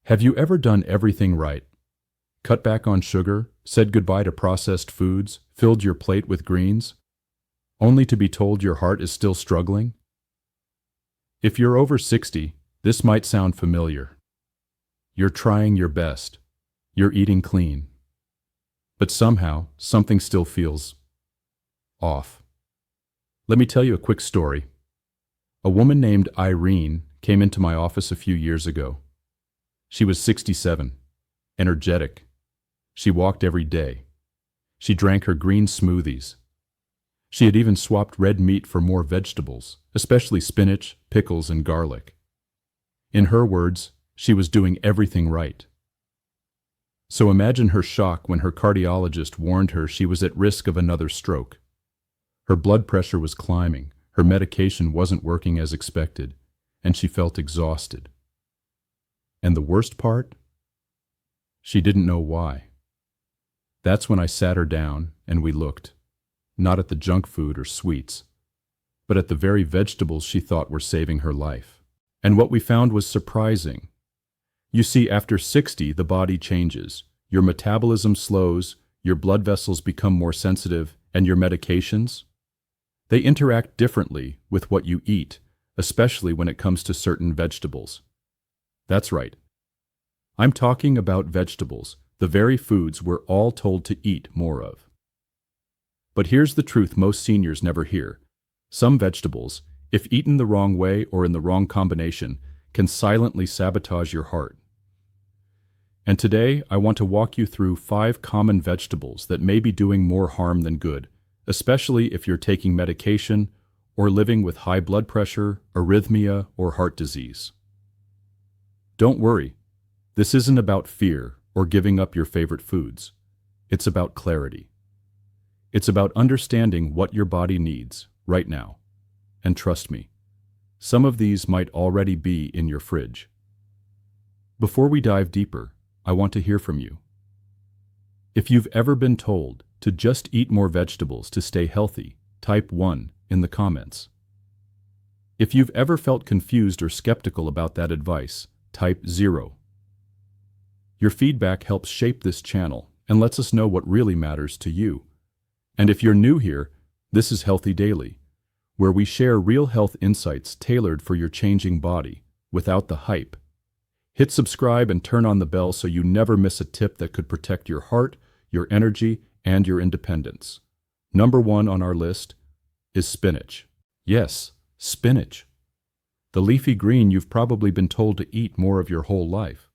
Have you ever done everything right? Cut back on sugar, said goodbye to processed foods, filled your plate with greens, only to be told your heart is still struggling? If you're over 60, this might sound familiar. You're trying your best. You're eating clean. But somehow, something still feels off. Let me tell you a quick story. A woman named Irene came into my office a few years ago. She was 67, energetic. She walked every day. She drank her green smoothies. She had even swapped red meat for more vegetables, especially spinach, pickles, and garlic. In her words, she was doing everything right. So imagine her shock when her cardiologist warned her she was at risk of another stroke. Her blood pressure was climbing, her medication wasn't working as expected, and she felt exhausted. And the worst part? She didn't know why. That's when I sat her down and we looked, not at the junk food or sweets, but at the very vegetables she thought were saving her life. And what we found was surprising. You see, after 60, the body changes. Your metabolism slows, your blood vessels become more sensitive, and your medications? They interact differently with what you eat, especially when it comes to certain vegetables. That's right. I'm talking about vegetables, the very foods we're all told to eat more of. But here's the truth most seniors never hear. Some vegetables, if eaten the wrong way or in the wrong combination, can silently sabotage your heart. And today, I want to walk you through 5 common vegetables that may be doing more harm than good, especially if you're taking medication or living with high blood pressure, arrhythmia, or heart disease. Don't worry, this isn't about fear or giving up your favorite foods. It's about clarity. It's about understanding what your body needs right now. And trust me, some of these might already be in your fridge. Before we dive deeper, I want to hear from you. If you've ever been told to just eat more vegetables to stay healthy, type 1 in the comments. If you've ever felt confused or skeptical about that advice, type 0. Your feedback helps shape this channel and lets us know what really matters to you. And if you're new here, this is Healthy Daily, where we share real health insights tailored for your changing body, without the hype. Hit subscribe and turn on the bell so you never miss a tip that could protect your heart, your energy, and your independence. Number 1 on our list is spinach. Yes, spinach. The leafy green you've probably been told to eat more of your whole life.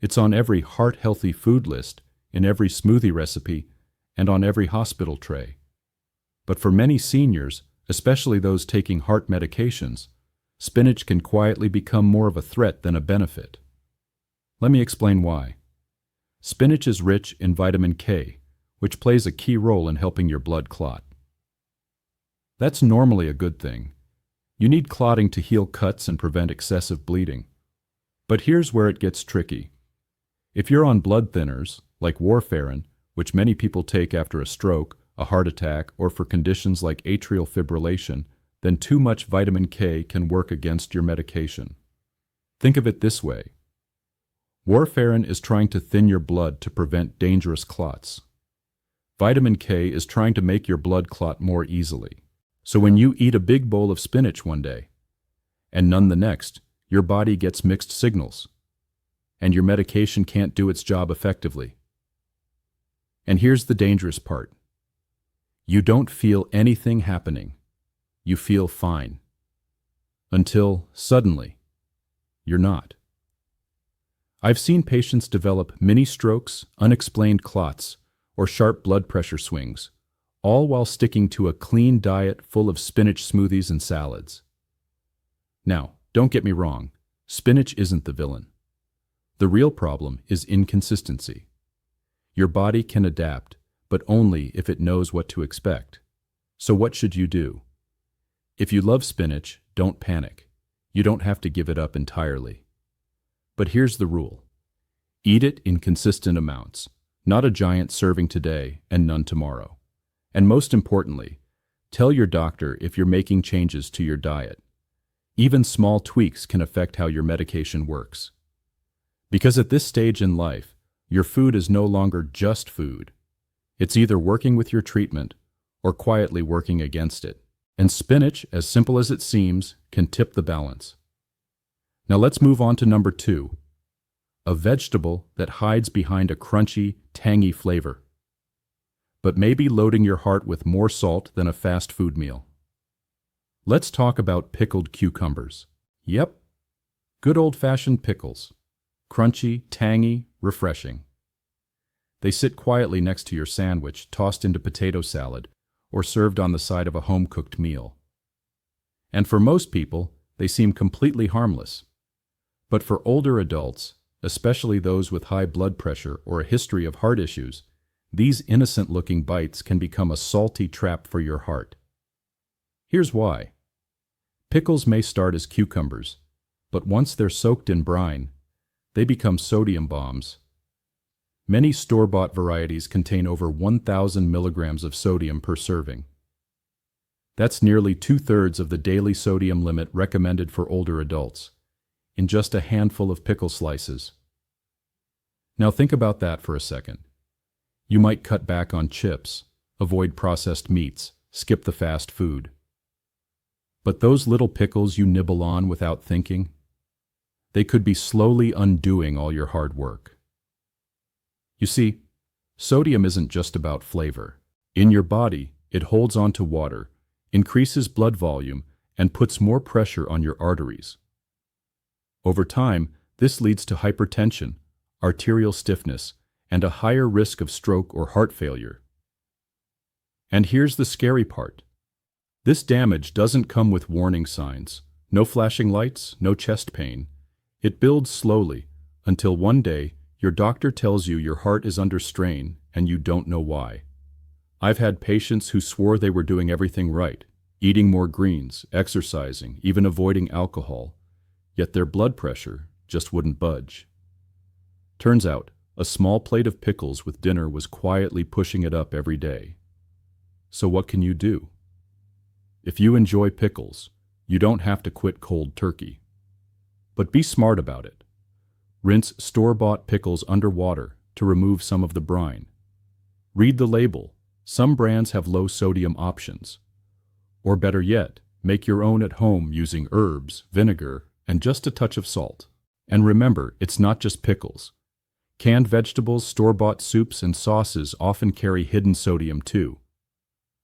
It's on every heart-healthy food list, in every smoothie recipe, and on every hospital tray. But for many seniors, especially those taking heart medications, spinach can quietly become more of a threat than a benefit. Let me explain why. Spinach is rich in vitamin K, which plays a key role in helping your blood clot. That's normally a good thing. You need clotting to heal cuts and prevent excessive bleeding. But here's where it gets tricky. If you're on blood thinners, like warfarin, which many people take after a stroke, a heart attack, or for conditions like atrial fibrillation, then too much vitamin K can work against your medication. Think of it this way. Warfarin is trying to thin your blood to prevent dangerous clots. Vitamin K is trying to make your blood clot more easily. So when you eat a big bowl of spinach one day, and none the next, your body gets mixed signals, and your medication can't do its job effectively. And here's the dangerous part. You don't feel anything happening. You feel fine. Until, suddenly, you're not. I've seen patients develop mini strokes, unexplained clots, or sharp blood pressure swings, all while sticking to a clean diet full of spinach smoothies and salads. Now, don't get me wrong, spinach isn't the villain. The real problem is inconsistency. Your body can adapt, but only if it knows what to expect. So what should you do? If you love spinach, don't panic. You don't have to give it up entirely. But here's the rule. Eat it in consistent amounts, not a giant serving today and none tomorrow. And most importantly, tell your doctor if you're making changes to your diet. Even small tweaks can affect how your medication works. Because at this stage in life, your food is no longer just food. It's either working with your treatment or quietly working against it. And spinach, as simple as it seems, can tip the balance. Now let's move on to number 2, a vegetable that hides behind a crunchy, tangy flavor, but maybe loading your heart with more salt than a fast food meal. Let's talk about pickled cucumbers. Yep, good old-fashioned pickles. Crunchy, tangy, refreshing. They sit quietly next to your sandwich, tossed into potato salad, or served on the side of a home-cooked meal. And for most people, they seem completely harmless. But for older adults, especially those with high blood pressure or a history of heart issues, these innocent-looking bites can become a salty trap for your heart. Here's why. Pickles may start as cucumbers, but once they're soaked in brine, they become sodium bombs. Many store-bought varieties contain over 1,000 milligrams of sodium per serving. That's nearly 2/3 of the daily sodium limit recommended for older adults, in just a handful of pickle slices. Now think about that for a second. You might cut back on chips, avoid processed meats, skip the fast food. But those little pickles you nibble on without thinking, they could be slowly undoing all your hard work. You see, sodium isn't just about flavor. In your body, it holds onto water, increases blood volume, and puts more pressure on your arteries. Over time, this leads to hypertension, arterial stiffness, and a higher risk of stroke or heart failure. And here's the scary part. This damage doesn't come with warning signs. No flashing lights, no chest pain. It builds slowly, until one day, your doctor tells you your heart is under strain and you don't know why. I've had patients who swore they were doing everything right, eating more greens, exercising, even avoiding alcohol, yet their blood pressure just wouldn't budge. Turns out, a small plate of pickles with dinner was quietly pushing it up every day. So what can you do? If you enjoy pickles, you don't have to quit cold turkey. But be smart about it. Rinse store-bought pickles under water to remove some of the brine. Read the label. Some brands have low-sodium options. Or better yet, make your own at home using herbs, vinegar, and just a touch of salt. And remember, it's not just pickles. Canned vegetables, store-bought soups, and sauces often carry hidden sodium too.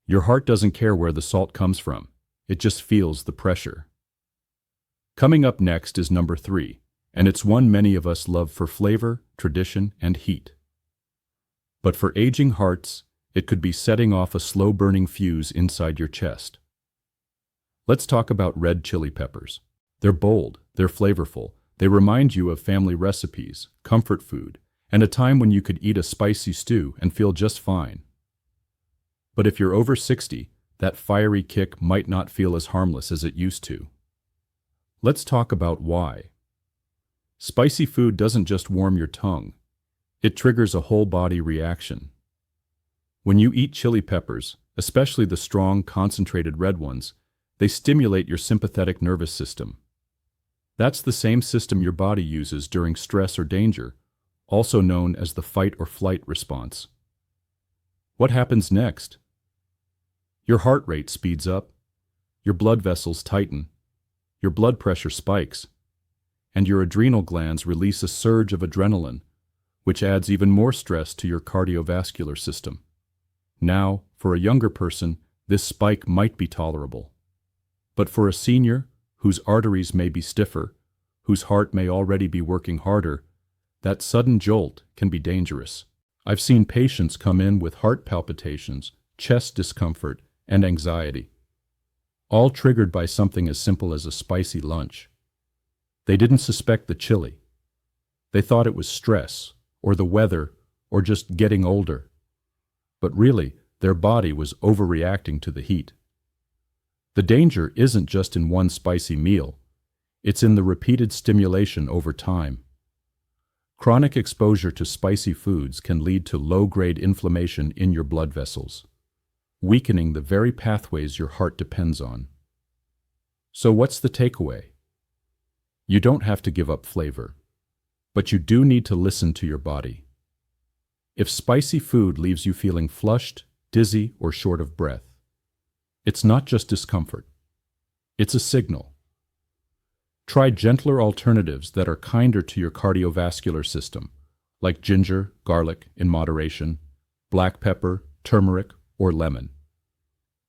Your heart doesn't care where the salt comes from. It just feels the pressure. Coming up next is number 3, and it's one many of us love for flavor, tradition, and heat. But for aging hearts, it could be setting off a slow-burning fuse inside your chest. Let's talk about red chili peppers. They're bold, they're flavorful, they remind you of family recipes, comfort food, and a time when you could eat a spicy stew and feel just fine. But if you're over 60, that fiery kick might not feel as harmless as it used to. Let's talk about why. Spicy food doesn't just warm your tongue. It triggers a whole body reaction. When you eat chili peppers, especially the strong, concentrated red ones, they stimulate your sympathetic nervous system. That's the same system your body uses during stress or danger, also known as the fight or flight response. What happens next? Your heart rate speeds up, your blood vessels tighten, your blood pressure spikes, and your adrenal glands release a surge of adrenaline, which adds even more stress to your cardiovascular system. Now, for a younger person, this spike might be tolerable. But for a senior, whose arteries may be stiffer, whose heart may already be working harder, that sudden jolt can be dangerous. I've seen patients come in with heart palpitations, chest discomfort, and anxiety, all triggered by something as simple as a spicy lunch. They didn't suspect the chili. They thought it was stress, or the weather, or just getting older. But really, their body was overreacting to the heat. The danger isn't just in one spicy meal. It's in the repeated stimulation over time. Chronic exposure to spicy foods can lead to low-grade inflammation in your blood vessels, weakening the very pathways your heart depends on. So what's the takeaway? You don't have to give up flavor, But you do need to listen to your body. If spicy food leaves you feeling flushed, dizzy, or short of breath, it's not just discomfort. It's a signal. Try gentler alternatives that are kinder to your cardiovascular system, like ginger, garlic in moderation, black pepper, turmeric, or lemon.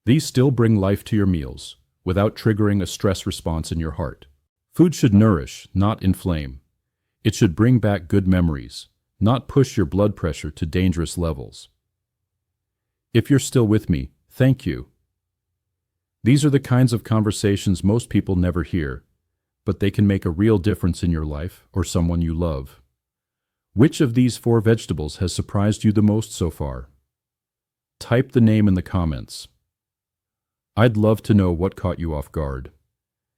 These still bring life to your meals, without triggering a stress response in your heart. Food should nourish, not inflame. It should bring back good memories, not push your blood pressure to dangerous levels. If you're still with me, thank you. These are the kinds of conversations most people never hear, but they can make a real difference in your life or someone you love. Which of these 4 vegetables has surprised you the most so far? Type the name in the comments. I'd love to know what caught you off guard.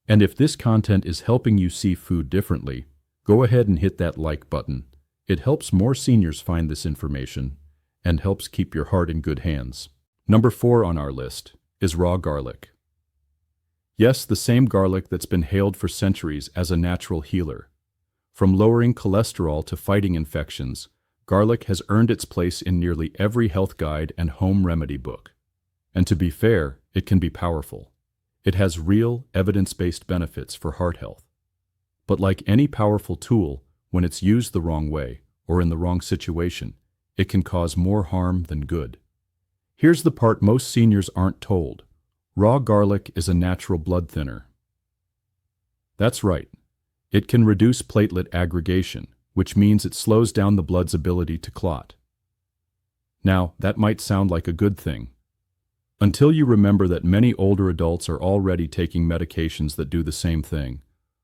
And if this content is helping you see food differently, go ahead and hit that like button. It helps more seniors find this information and helps keep your heart in good hands. Number 4 on our list is raw garlic. Yes, the same garlic that's been hailed for centuries as a natural healer. From lowering cholesterol to fighting infections, garlic has earned its place in nearly every health guide and home remedy book. And to be fair, it can be powerful. It has real, evidence-based benefits for heart health. But like any powerful tool, when it's used the wrong way or in the wrong situation, it can cause more harm than good. Here's the part most seniors aren't told. Raw garlic is a natural blood thinner. That's right. It can reduce platelet aggregation, which means it slows down the blood's ability to clot. Now, that might sound like a good thing, until you remember that many older adults are already taking medications that do the same thing,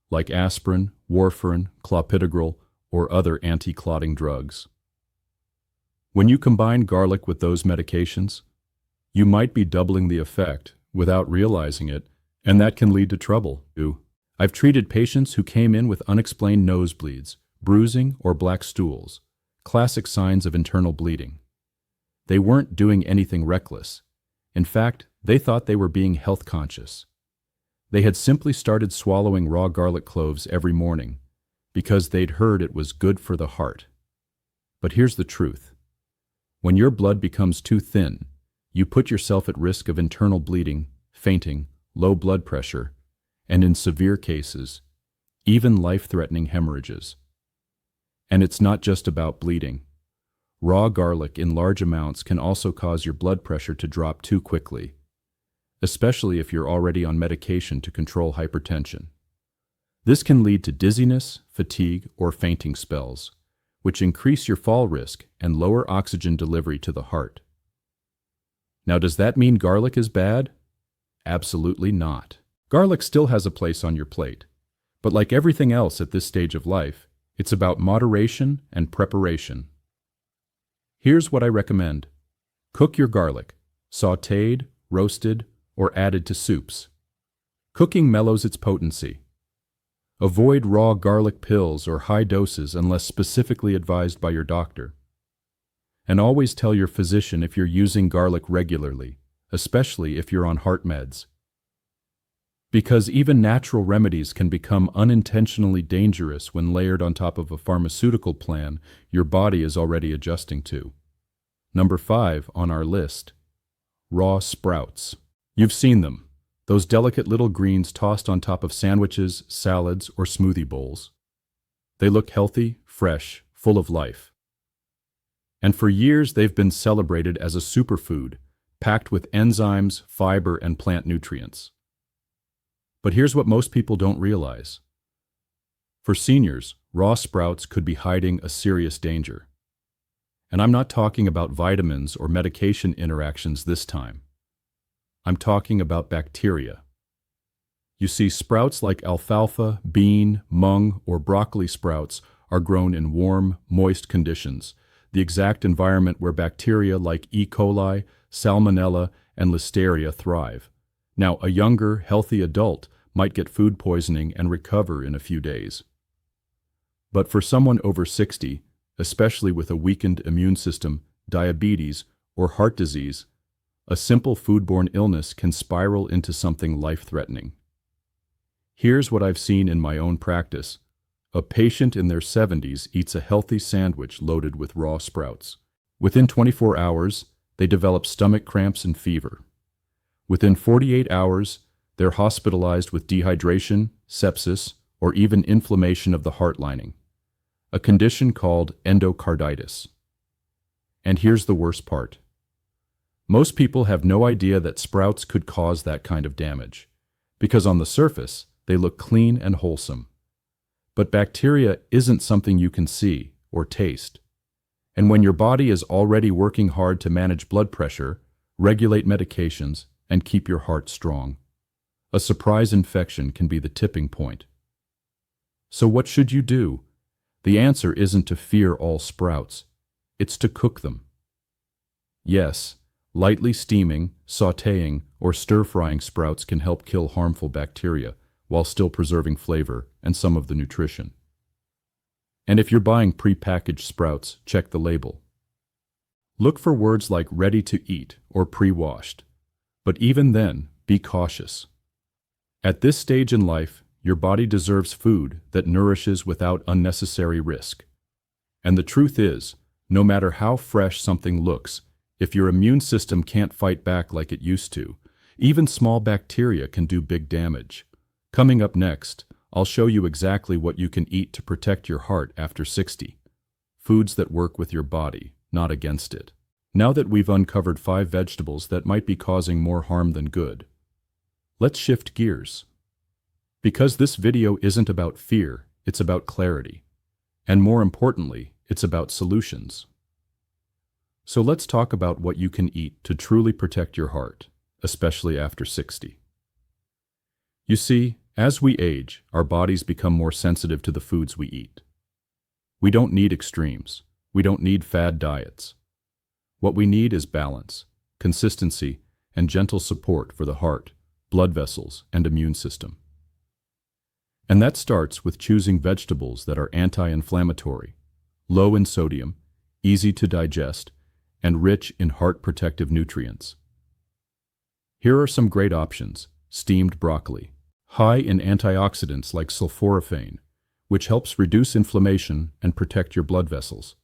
like aspirin, warfarin, clopidogrel, or other anti-clotting drugs. When you combine garlic with those medications, you might be doubling the effect without realizing it, and that can lead to trouble, too. I've treated patients who came in with unexplained nosebleeds, bruising, or black stools, classic signs of internal bleeding. They weren't doing anything reckless. In fact, they thought they were being health conscious. They had simply started swallowing raw garlic cloves every morning because they'd heard it was good for the heart. But here's the truth. When your blood becomes too thin, you put yourself at risk of internal bleeding, fainting, low blood pressure, and in severe cases, even life-threatening hemorrhages. And it's not just about bleeding. Raw garlic in large amounts can also cause your blood pressure to drop too quickly, especially if you're already on medication to control hypertension. This can lead to dizziness, fatigue, or fainting spells, which increase your fall risk and lower oxygen delivery to the heart. Now, does that mean garlic is bad? Absolutely not. Garlic still has a place on your plate, but like everything else at this stage of life, it's about moderation and preparation. Here's what I recommend. Cook your garlic, sautéed, roasted, or added to soups. Cooking mellows its potency. Avoid raw garlic pills or high doses unless specifically advised by your doctor. And always tell your physician if you're using garlic regularly, especially if you're on heart meds. Because even natural remedies can become unintentionally dangerous when layered on top of a pharmaceutical plan your body is already adjusting to. Number 5 on our list. Raw sprouts. You've seen them, those delicate little greens tossed on top of sandwiches, salads, or smoothie bowls. They look healthy, fresh, full of life. And for years they've been celebrated as a superfood, packed with enzymes, fiber, and plant nutrients. But here's what most people don't realize. For seniors, raw sprouts could be hiding a serious danger. And I'm not talking about vitamins or medication interactions this time. I'm talking about bacteria. You see, sprouts like alfalfa, bean, mung, or broccoli sprouts are grown in warm, moist conditions, the exact environment where bacteria like E. coli, Salmonella, and Listeria thrive. Now, a younger, healthy adult might get food poisoning and recover in a few days. But for someone over 60, especially with a weakened immune system, diabetes, or heart disease, a simple foodborne illness can spiral into something life-threatening. Here's what I've seen in my own practice. A patient in their 70s eats a healthy sandwich loaded with raw sprouts. Within 24 hours, they develop stomach cramps and fever. Within 48 hours, they're hospitalized with dehydration, sepsis, or even inflammation of the heart lining, a condition called endocarditis. And here's the worst part. Most people have no idea that sprouts could cause that kind of damage, because on the surface, they look clean and wholesome. But bacteria isn't something you can see or taste. And when your body is already working hard to manage blood pressure, regulate medications, and keep your heart strong, a surprise infection can be the tipping point. So what should you do? The answer isn't to fear all sprouts. It's to cook them. Yes, lightly steaming, sautéing, or stir-frying sprouts can help kill harmful bacteria while still preserving flavor and some of the nutrition. And if you're buying pre-packaged sprouts, check the label. Look for words like ready to eat or pre-washed. But even then, be cautious. At this stage in life, your body deserves food that nourishes without unnecessary risk. And the truth is, no matter how fresh something looks, if your immune system can't fight back like it used to, even small bacteria can do big damage. Coming up next, I'll show you exactly what you can eat to protect your heart after 60. Foods that work with your body, not against it. Now that we've uncovered 5 vegetables that might be causing more harm than good, let's shift gears. Because this video isn't about fear, it's about clarity. And more importantly, it's about solutions. So let's talk about what you can eat to truly protect your heart, especially after 60. You see, as we age, our bodies become more sensitive to the foods we eat. We don't need extremes. We don't need fad diets. What we need is balance, consistency, and gentle support for the heart, blood vessels, and immune system. And that starts with choosing vegetables that are anti-inflammatory, low in sodium, easy to digest, and rich in heart-protective nutrients. Here are some great options. Steamed broccoli, high in antioxidants like sulforaphane, which helps reduce inflammation and protect your blood vessels.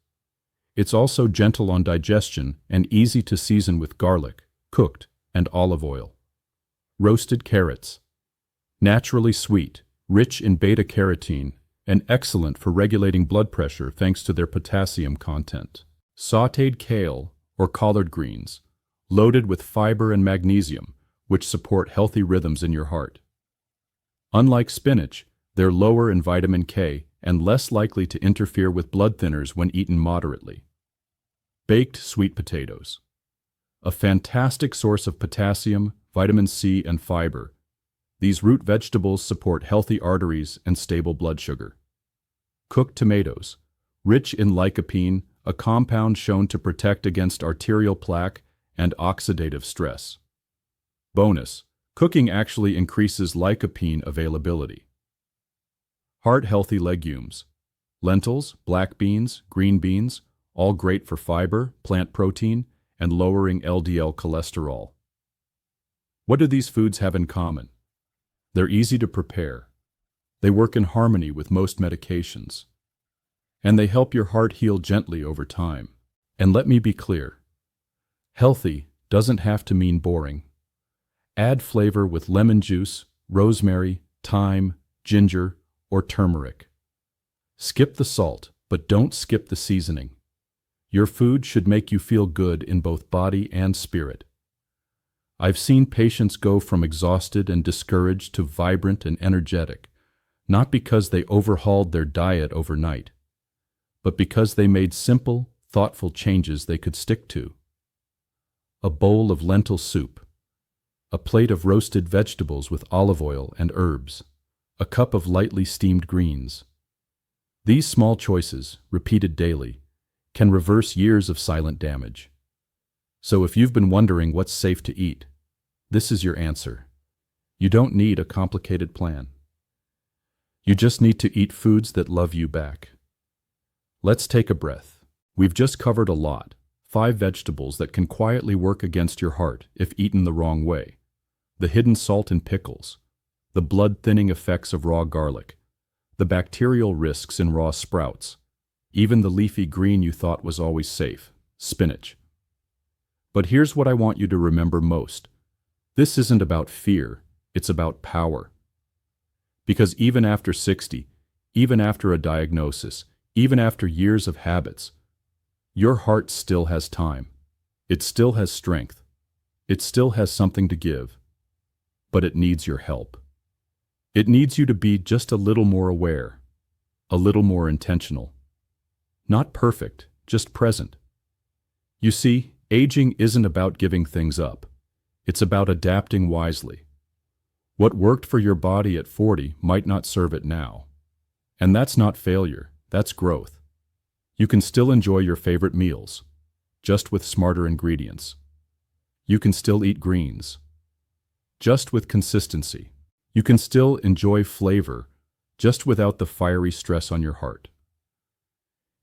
It's also gentle on digestion and easy to season with garlic, cooked, and olive oil. Roasted carrots, naturally sweet, rich in beta-carotene, and excellent for regulating blood pressure thanks to their potassium content. Sautéed kale, or collard greens, loaded with fiber and magnesium, which support healthy rhythms in your heart. Unlike spinach, they're lower in vitamin K and less likely to interfere with blood thinners when eaten moderately. Baked sweet potatoes, a fantastic source of potassium, vitamin C, and fiber. These root vegetables support healthy arteries and stable blood sugar. Cooked tomatoes, rich in lycopene, a compound shown to protect against arterial plaque and oxidative stress. Bonus, cooking actually increases lycopene availability. Heart-healthy legumes, lentils, black beans, green beans, all great for fiber, plant protein, and lowering LDL cholesterol. What do these foods have in common? They're easy to prepare. They work in harmony with most medications. And they help your heart heal gently over time. And let me be clear, healthy doesn't have to mean boring. Add flavor with lemon juice, rosemary, thyme, ginger, or turmeric. Skip the salt, but don't skip the seasoning. Your food should make you feel good in both body and spirit. I've seen patients go from exhausted and discouraged to vibrant and energetic, not because they overhauled their diet overnight, but because they made simple, thoughtful changes they could stick to. A bowl of lentil soup, a plate of roasted vegetables with olive oil and herbs, a cup of lightly steamed greens. These small choices, repeated daily, can reverse years of silent damage. So if you've been wondering what's safe to eat, this is your answer. You don't need a complicated plan. You just need to eat foods that love you back. Let's take a breath. We've just covered a lot. 5 vegetables that can quietly work against your heart if eaten the wrong way. The hidden salt in pickles, the blood-thinning effects of raw garlic, the bacterial risks in raw sprouts, even the leafy green you thought was always safe, spinach. But here's what I want you to remember most. This isn't about fear, it's about power. Because even after 60, even after a diagnosis, even after years of habits, your heart still has time. It still has strength. It still has something to give. But it needs your help. It needs you to be just a little more aware, a little more intentional. Not perfect, just present. You see, aging isn't about giving things up. It's about adapting wisely. What worked for your body at 40 might not serve it now. And that's not failure, that's growth. You can still enjoy your favorite meals, just with smarter ingredients. You can still eat greens, just with consistency. You can still enjoy flavor, just without the fiery stress on your heart.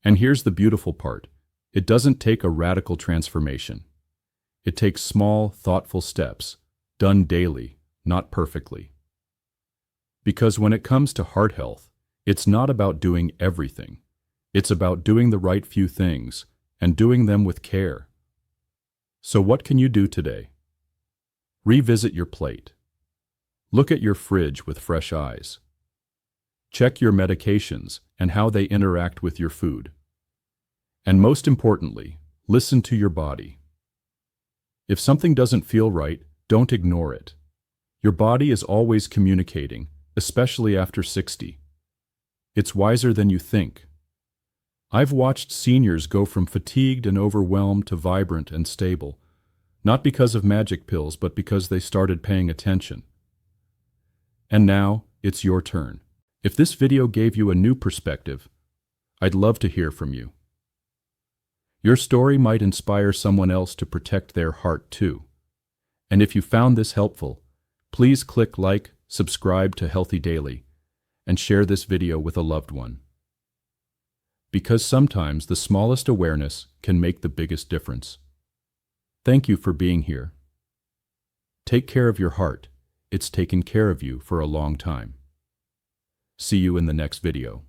And here's the beautiful part. It doesn't take a radical transformation. It takes small, thoughtful steps, done daily, not perfectly. Because when it comes to heart health, it's not about doing everything. It's about doing the right few things and doing them with care. So what can you do today? Revisit your plate. Look at your fridge with fresh eyes. Check your medications and how they interact with your food. And most importantly, listen to your body. If something doesn't feel right, don't ignore it. Your body is always communicating, especially after 60. It's wiser than you think. I've watched seniors go from fatigued and overwhelmed to vibrant and stable, not because of magic pills, but because they started paying attention. And now, it's your turn. If this video gave you a new perspective, I'd love to hear from you. Your story might inspire someone else to protect their heart too. And if you found this helpful, please click like, subscribe to Healthy Daily, and share this video with a loved one. Because sometimes the smallest awareness can make the biggest difference. Thank you for being here. Take care of your heart. It's taken care of you for a long time. See you in the next video.